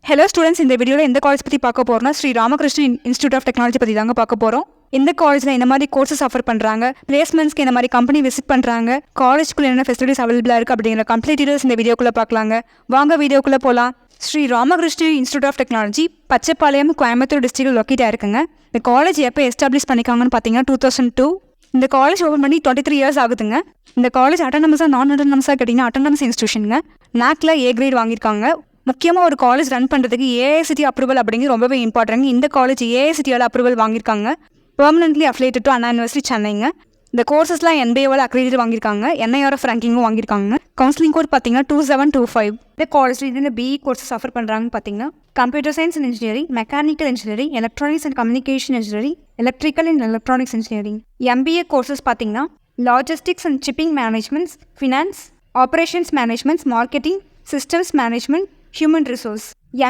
Hello students, இந்த வீடியோவில் எந்த காலேஜ் பற்றி பார்க்க போகிறோம்னா Sri Ramakrishnan institute of technology பற்றி தாங்க பார்க்க போகிறோம். இந்த காலேஜில் என்ன மாதிரி கோர்சஸ் ஆஃபர் பண்ணுறாங்க, பிளேஸ்மெண்ட்ஸ்க்கு என்ன மாதிரி கம்பெனி விசிட் பண்ணுறாங்க, காலேஜ்க்குள்ளே என்ன ஃபெசிலிட்டிஸ் அவைலபிளாக இருக்குது அப்படிங்கிற கம்ப்ளீட் டீடைல்ஸ் இந்த வீடியோக்குள்ளே பார்க்கலாங்க. வாங்க வீடியோக்குள்ளே போகலாம். Sri Ramakrishnan institute of technology Pachapalayam, Coimbatore டிஸ்ட்ரிக்டில் லொக்கேட் ஆயிருக்குங்க. இந்த காலேஜ் எப்போ எஸ்டாப்ளிஷ் பண்ணிக்காங்கன்னு பார்த்தீங்கன்னா 2002. இந்த காலேஜ் ஓப்பன் பண்ணி 23 இயர்ஸ் ஆகுதுங்க. இந்த காலேஜ் அட்டானமஸாக நான் அட்டானமஸாக கேட்டிங்கன்னா அட்டானமஸ் இன்ஸ்டியூஷனுங்க. நாக்கில் A கிரேட் வாங்கியிருக்காங்க. முக்கியமாக ஒரு காலேஜ் ரன் பண்ணுறதுக்கு ஏஐசிடி அப்ரூவல் அப்படிங்கிறது ரொம்பவே இம்பார்ட்டன்ட். இந்த காலேஜ் ஏஐசிடியால் அப்ரூவல் வாங்கியிருக்காங்க. Permanently affiliated to Anna university சென்னைங்க. இந்த கோர்சஸ்லாம் NBAவால் அக்ரிடேட் வாங்கியிருக்காங்க. NIRF ரேங்கிங்கும் வாங்கியிருக்காங்க. கவுன்சிலிங் கோட் பார்த்தீங்கன்னா 2725. இந்த காலேஜ் இதில் BE கோர்சஸ் ஆஃபர் பண்ணுறாங்கன்னு பார்த்தீங்கன்னா computer science and engineering, mechanical engineering, electronics and communication engineering, electrical and electronics engineering. MBA courses பார்த்தீங்கன்னா logistics and shipping managements, finance, operations managements, marketing, systems management, human resource.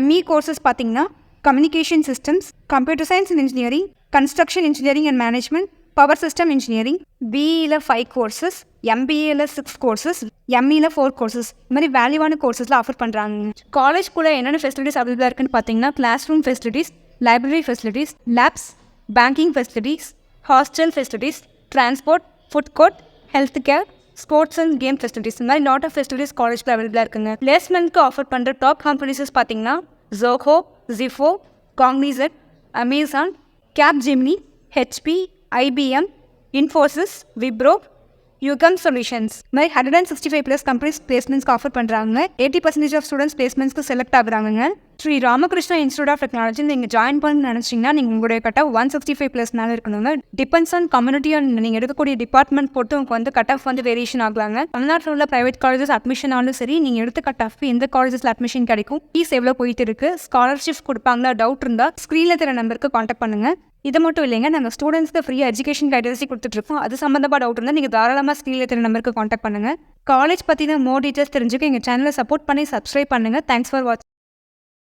ME courses பார்த்தீங்கன்னா communication systems, computer science and engineering, construction engineering and management, power system engineering. BEல 5 courses, MBAல 6 courses, MEல 4 courses. இந்த மாதிரி வேல்யூவான கோர்சஸ்லாம் offer பண்ணுறாங்க. காலேஜ்குள்ளே என்னென்ன facilities அவைலபிளாக இருக்குன்னு பார்த்தீங்கன்னா class room facilities, library facilities, labs, banking facilities, hostel facilities, transport, food court, health care, sports and game facilities. இந்த மாதிரி லாட் ஆஃப் ஃபெசிலிட்டிஸ் காலேஜில் அவைலபிளாக இருக்குங்க. பிளேஸ்மெண்ட்க்கு ஆஃபர் பண்ணுற டாப் கம்பெனிஸ் பார்த்தீங்கன்னா Zoho, Zifo, Cognizant, Amazon, Capgemini, HP, IBM, Infosys, Wipro, Yugam solutions. இந்த மாதிரி 165+ கம்பெனிஸ் பிளேஸ்மெண்ட்ஸ்க்கு ஆஃபர் பண்ணுறாங்க. 80% ஆஃப் ஸ்டூடெண்ட்ஸ் பிளேஸ்மெண்ட்ஸ்க்கு செலக்ட் ஆகுறாங்க. Sri Ramakrishna institute of technology நீங்கள் ஜாயின் பண்ண நினச்சிங்கன்னா நீங்கள் உங்களுடைய கட் ஆஃப் 165+ மேலே இருக்கணுங்க. டிபெண்ட்ஸ் ஆன் கம்யூனிட்டி அண்ட் நீங்கள் எடுக்கக்கூடிய டிபார்ட்மெண்ட் பொறுத்து உங்களுக்கு வந்து கட் ஆஃப் வந்து வேரியேஷன் ஆகலாங்க. தமிழ்நாட்டில் உள்ள பிரைவேட் காலேஜஸ் அட்மிஷன் ஆனாலும் சரி, நீங்கள் எடுத்த கட் ஆஃப் எந்த காலேஜஸில் அட்மிஷன் கிடைக்கும், ஃபீஸ் எவ்வளோ போயிட்டு இருக்கு, ஸ்காலர்ஷிப்ஸ் கொடுப்பாங்களா, டவுட் இருந்தால் ஸ்க்ரீனில் தர நம்பருக்கு காண்டாக்ட் பண்ணுங்கள். இது மட்டும் இல்லைங்க, நாங்கள் ஸ்டூடெண்ட்ஸ்க்கு ஃப்ரீ எஜுகேஷன் கைடன்ஸி கொடுத்துட்ருக்கோம். அது சம்மந்தமாக டவுட் இருந்தால் நீங்கள் தாராளமாக ஸ்க்ரீனில் தர நம்பருக்கு காண்டாக்ட் பண்ணுங்கள். காலேஜ் பற்றின மோர் டீட்டெயில்ஸ் தெரிஞ்சுக்க எங்கள் சேனலை சப்போர்ட் பண்ணி சப்ஸ்கிரைப் பண்ணுங்கள். தேங்க்ஸ் ஃபார் வாட்சிங்.